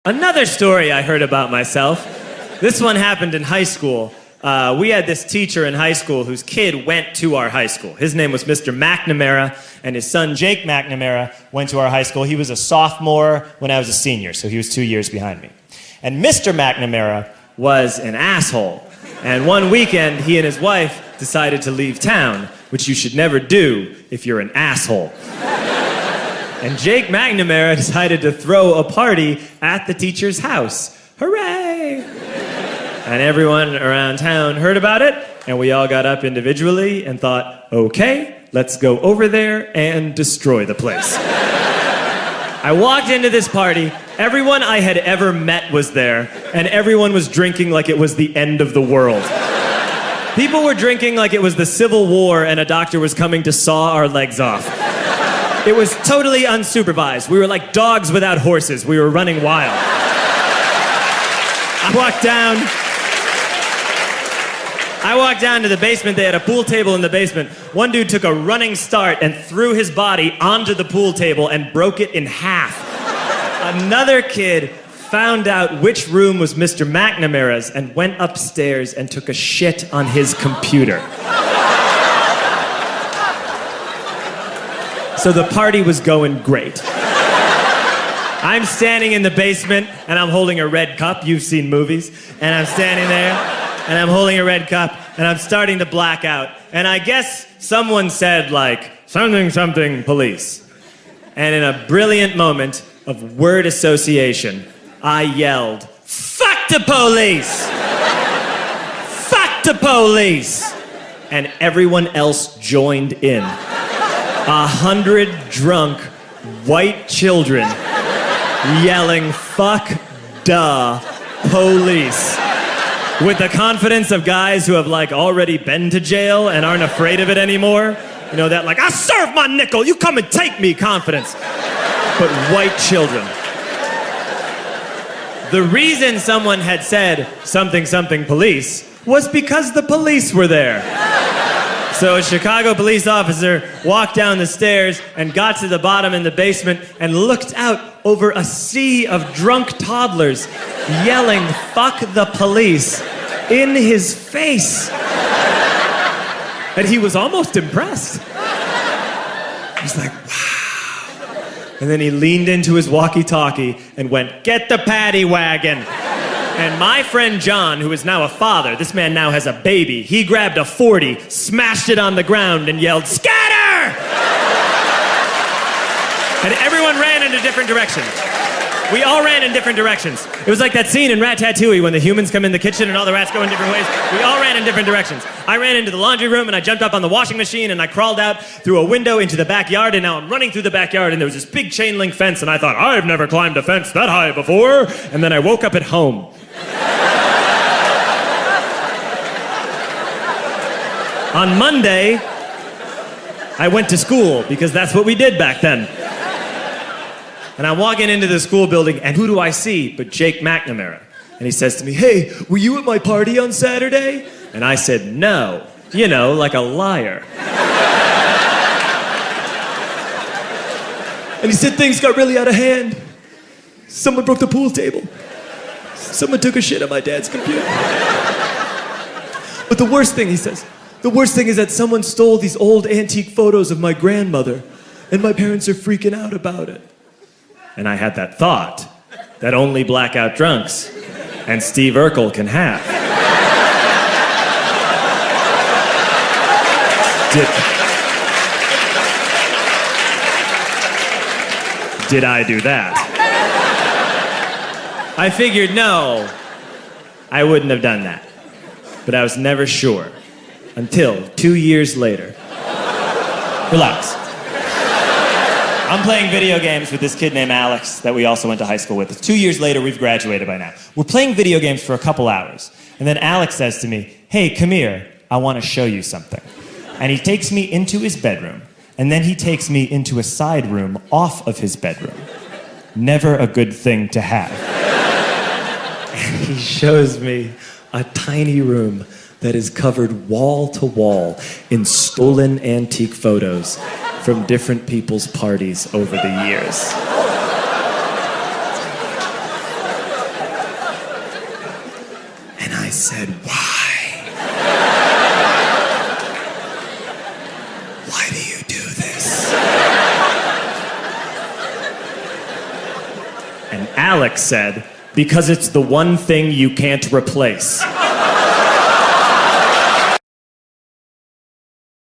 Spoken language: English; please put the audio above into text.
Another story I heard about myself. This one happened in high school. We had this teacher in high school whose kid went to our high school. His name was Mr. McNamara, and his son Jake McNamara went to our high school. He was a sophomore when I was a senior, so he was 2 years behind me. And Mr. McNamara was an asshole. And one weekend, he and his wife decided to leave town, which you should never do if you're an asshole. And Jake McNamara decided to throw a party at the teacher's house. Hooray! And everyone around town heard about it, and we all got up individually and thought, okay, let's go over there and destroy the place. I walked into this party, everyone I had ever met was there, and everyone was drinking like it was the end of the world. People were drinking like it was the Civil War and a doctor was coming to saw our legs off. It was totally unsupervised. We were like dogs without horses. We were running wild. I walked down to the basement. They had a pool table in the basement. One dude took a running start and threw his body onto the pool table and broke it in half. Another kid found out which room was Mr. McNamara's and went upstairs and took a shit on his computer. So the party was going great. I'm standing in the basement and I'm holding a red cup. You've seen movies. And I'm standing there and I'm holding a red cup and I'm starting to black out. And I guess someone said like, something, something, police. And in a brilliant moment of word association, I yelled, fuck the police! Fuck the police! And everyone else joined in. 100 drunk white children yelling, fuck the police. With the confidence of guys who have like already been to jail and aren't afraid of it anymore. You know, that like, I serve my nickel, you come and take me confidence. But white children. The reason someone had said something, something, police was because the police were there. So a Chicago police officer walked down the stairs and got to the bottom in the basement and looked out over a sea of drunk toddlers yelling, fuck the police, in his face. And he was almost impressed. He was like, wow. And then he leaned into his walkie-talkie and went, get the paddy wagon. And my friend John, who is now a father, this man now has a baby, he grabbed a 40, smashed it on the ground, and yelled, scatter! And everyone ran in a different direction. We all ran in different directions. It was like that scene in Ratatouille when the humans come in the kitchen and all the rats go in different ways. We all ran in different directions. I ran into the laundry room and I jumped up on the washing machine and I crawled out through a window into the backyard, and now I'm running through the backyard and there was this big chain link fence and I thought, I've never climbed a fence that high before. And then I woke up at home. On Monday, I went to school because that's what we did back then. And I'm walking into the school building, and who do I see but Jake McNamara? And he says to me, hey, were you at my party on Saturday? And I said, no. You know, like a liar. And he said things got really out of hand. Someone broke the pool table. Someone took a shit on my dad's computer. But the worst thing, he says, the worst thing is that someone stole these old antique photos of my grandmother, and my parents are freaking out about it. And I had that thought that only blackout drunks and Steve Urkel can have. Did I do that? I figured, no, I wouldn't have done that. But I was never sure until 2 years later. Relax. I'm playing video games with this kid named Alex that we also went to high school with. 2 years later, we've graduated by now. We're playing video games for a couple hours. And then Alex says to me, hey, come here, I want to show you something. And he takes me into his bedroom, and then he takes me into a side room off of his bedroom. Never a good thing to have. And he shows me a tiny room that is covered wall to wall in stolen antique photos from different people's parties over the years. said, why? Why do you do this? And Alex said, because it's the one thing you can't replace.